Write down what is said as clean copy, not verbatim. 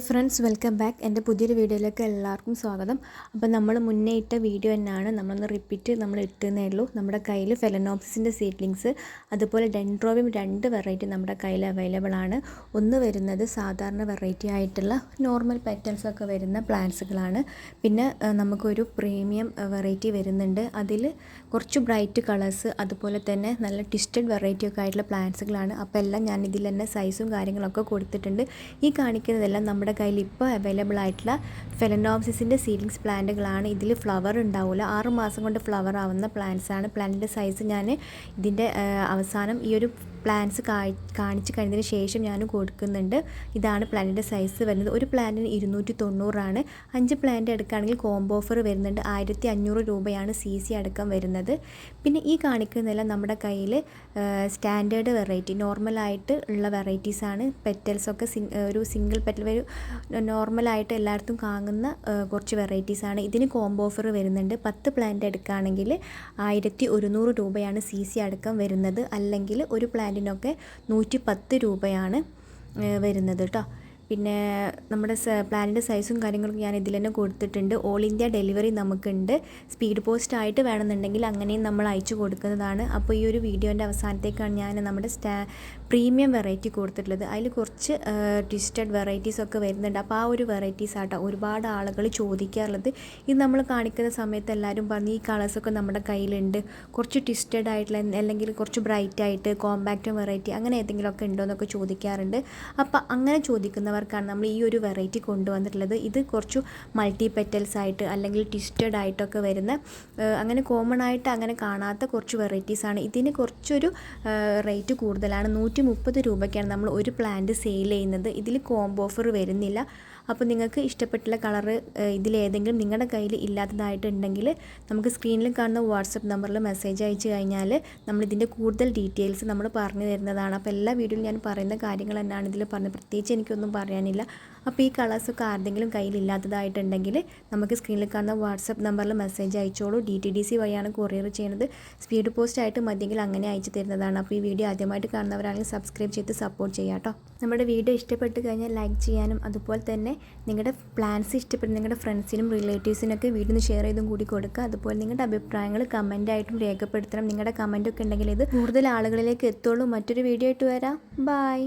Friends, welcome back. എൻ്റെ പുതിയൊരു വീഡിയോയിലേക്ക് എല്ലാവർക്കും സ്വാഗതം. അപ്പോൾ നമ്മൾ മുന്നേ ഇട്ട വീഡിയോ തന്നെയാണ് നമ്മളൊന്ന് റിപ്പീറ്റ് ഇട്ടുന്നേ ഉള്ളൂ. നമ്മുടെ കയ്യിൽ ഫെലനോപ്സിസിൻ്റെ സീഡ്ലിങ്സ് അതുപോലെ ഡെൻഡ്രോബിയം 2 വെറൈറ്റി നമ്മുടെ കയ്യിൽ അവൈലബിൾ ആണ്. ഒന്ന് വരുന്നത് സാധാരണ വെറൈറ്റി ആയിട്ടുള്ള നോർമൽ പെറ്റൽസൊക്കെ വരുന്ന പ്ലാന്റ്സുകളാണ്. പിന്നെ നമുക്കൊരു പ്രീമിയം വെറൈറ്റി വരുന്നുണ്ട്. അതിൽ കുറച്ച് ബ്രൈറ്റ് കളേഴ്സ് അതുപോലെ തന്നെ നല്ല ട്വിസ്റ്റഡ് വെറൈറ്റി ഒക്കെ ആയിട്ടുള്ള പ്ലാന്റ്സുകളാണ്. അപ്പോൾ എല്ലാം ഞാൻ ഇതിൽ തന്നെ സൈസും കാര്യങ്ങളൊക്കെ കൊടുത്തിട്ടുണ്ട്. ഈ കാണിക്കുന്നതെല്ലാം നമ്മുടെ കയ്യിൽ ഇപ്പോൾ അവൈലബിൾ ആയിട്ടുള്ള ഫെലനോപ്സിസിൻ്റെ സീഡ്ലിങ്സ് പ്ലാന്റുകളാണ്. ഇതിൽ ഫ്ലവർ ഉണ്ടാവില്ല, 6 മാസം കൊണ്ട് ഫ്ലവർ ആവുന്ന പ്ലാന്റ്സ് ആണ്. പ്ലാന്റിൻ്റെ സൈസ് ഞാൻ ഇതിൻ്റെ അവസാനം ഈ ഒരു പ്ലാന്റ്സ് കാണിച്ച് കഴിഞ്ഞതിന് ശേഷം ഞാൻ കൊടുക്കുന്നുണ്ട്. ഇതാണ് പ്ലാന്റിൻ്റെ സൈസ് വരുന്നത്. ഒരു പ്ലാന്റിന് 290 5 പ്ലാന്റ് എടുക്കുകയാണെങ്കിൽ കോംബോ ഓഫർ വരുന്നുണ്ട്. 1500 രൂപയാണ് CC അടക്കം വരുന്നത്. പിന്നെ ഈ കാണിക്കുന്നതെല്ലാം നമ്മുടെ കയ്യിൽ സ്റ്റാൻഡേർഡ് വെറൈറ്റി നോർമലായിട്ട് ഉള്ള വെറൈറ്റീസാണ്. പെറ്റൽസൊക്കെ ഒരു സിംഗിൾ പെറ്റൽ ഒരു നോർമലായിട്ട് എല്ലായിടത്തും കാണുന്ന കുറച്ച് വെറൈറ്റീസാണ്. ഇതിന് കോംബോ ഓഫർ വരുന്നുണ്ട്. 10 പ്ലാന്റ് എടുക്കുകയാണെങ്കിൽ 1100 രൂപയാണ് CC അടക്കം വരുന്നത്. അല്ലെങ്കിൽ ഒരു പ്ലാന്റിനൊക്കെ 110 രൂപയാണ് വരുന്നത് കേട്ടോ. പിന്നെ നമ്മുടെ പ്ലാനിൻ്റെ സൈസും കാര്യങ്ങളൊക്കെ ഞാൻ ഇതിൽ തന്നെ കൊടുത്തിട്ടുണ്ട്. ഓൾ ഇന്ത്യ ഡെലിവറി നമുക്കുണ്ട്. സ്പീഡ് പോസ്റ്റ് ആയിട്ട് വേണമെന്നുണ്ടെങ്കിൽ അങ്ങനെയും നമ്മൾ അയച്ചു കൊടുക്കുന്നതാണ്. അപ്പോൾ ഈ ഒരു വീഡിയോൻ്റെ അവസാനത്തേക്കാണ് ഞാൻ നമ്മുടെ പ്രീമിയം വെറൈറ്റി കൊടുത്തിട്ടുള്ളത്. അതിൽ കുറച്ച് ട്വിസ്റ്റഡ് വെറൈറ്റീസൊക്കെ വരുന്നുണ്ട്. അപ്പോൾ ആ ഒരു വെറൈറ്റീസ് ആട്ടോ ഒരുപാട് ആളുകൾ ചോദിക്കാറുള്ളത്. ഇത് നമ്മൾ കാണിക്കുന്ന സമയത്ത് എല്ലാവരും പറഞ്ഞ് ഈ കളേഴ്സൊക്കെ നമ്മുടെ കയ്യിലുണ്ട്, കുറച്ച് ട്വിസ്റ്റഡ് ആയിട്ടുള്ള അല്ലെങ്കിൽ കുറച്ച് ബ്രൈറ്റ് ആയിട്ട് കോമ്പാക്റ്റ് വെറൈറ്റി അങ്ങനെ ഏതെങ്കിലുമൊക്കെ ഉണ്ടോ എന്നൊക്കെ ചോദിക്കാറുണ്ട്. അപ്പോൾ അങ്ങനെ ചോദിക്കുന്നവർക്കാണ് നമ്മൾ ഈ ഒരു വെറൈറ്റി കൊണ്ടുവന്നിട്ടുള്ളത്. ഇത് കുറച്ച് മൾട്ടി പെറ്റൽസ് ആയിട്ട് അല്ലെങ്കിൽ ട്വിസ്റ്റഡ് ആയിട്ടൊക്കെ വരുന്ന അങ്ങനെ കോമൺ ആയിട്ട് അങ്ങനെ കാണാത്ത കുറച്ച് വെറൈറ്റീസാണ്. ഇതിന് കുറച്ചൊരു റേറ്റ് കൂടുതലാണ്. 130 രൂപയ്ക്കാണ് നമ്മൾ ഒരു പ്ലാന്റ് സെയിൽ ചെയ്യുന്നത്. ഇതിൽ കോംബോ ഓഫർ വരുന്നില്ല. അപ്പോൾ നിങ്ങൾക്ക് ഇഷ്ടപ്പെട്ടുള്ള കളറ് ഇതിലേതെങ്കിലും നിങ്ങളുടെ കയ്യിൽ ഇല്ലാത്തതായിട്ടുണ്ടെങ്കിൽ നമുക്ക് സ്ക്രീനിൽ കാണുന്ന വാട്സപ്പ് നമ്പറിൽ മെസ്സേജ് അയച്ചു കഴിഞ്ഞാൽ നമ്മളിതിൻ്റെ കൂടുതൽ ഡീറ്റെയിൽസ് നമ്മൾ പറഞ്ഞു തരുന്നതാണ്. അപ്പോൾ എല്ലാ വീഡിയോയിലും ഞാൻ പറയുന്ന കാര്യങ്ങൾ തന്നെയാണ് ഇതിൽ പറഞ്ഞത്. പ്രത്യേകിച്ച് എനിക്കൊന്നും പറയാനില്ല. അപ്പോൾ ഈ കളേഴ്സൊക്കെ ആരുടെങ്കിലും കയ്യിലില്ലാത്തതായിട്ടുണ്ടെങ്കിൽ നമുക്ക് സ്ക്രീനിൽ കാണുന്ന വാട്സപ്പ് നമ്പറിൽ മെസ്സേജ് അയച്ചോളൂ. DTDC വഴിയാണ് കൊറിയർ ചെയ്യുന്നത്. സ്പീഡ് പോസ്റ്റ് ആയിട്ട് മതിയെങ്കിൽ അങ്ങനെ അയച്ചു തരുന്നതാണ്. അപ്പോൾ ഈ വീഡിയോ ആദ്യമായിട്ട് കാണുന്നവരാണെങ്കിൽ സബ്സ്ക്രൈബ് ചെയ്ത് സപ്പോർട്ട് ചെയ്യാം കേട്ടോ. നമ്മുടെ വീഡിയോ ഇഷ്ടപ്പെട്ട് കഴിഞ്ഞാൽ ലൈക്ക് ചെയ്യാനും അതുപോലെ തന്നെ നിങ്ങളുടെ പ്ലാൻസ് ഇഷ്ടപ്പെട്ട് നിങ്ങളുടെ ഫ്രണ്ട്സിനും റിലേറ്റീവ്സിനൊക്കെ വീഡിയോ ഷെയർ ചെയ്തും കൂടി കൊടുക്കുക. അതുപോലെ നിങ്ങളുടെ അഭിപ്രായങ്ങൾ കമൻറ്റായിട്ടും രേഖപ്പെടുത്തണം. നിങ്ങളുടെ കമൻറ്റൊക്കെ ഉണ്ടെങ്കിൽ ഇത് കൂടുതൽ ആളുകളിലേക്ക് എത്തുള്ളൂ. മറ്റൊരു വീഡിയോ ആയിട്ട് വരാം. ബൈ.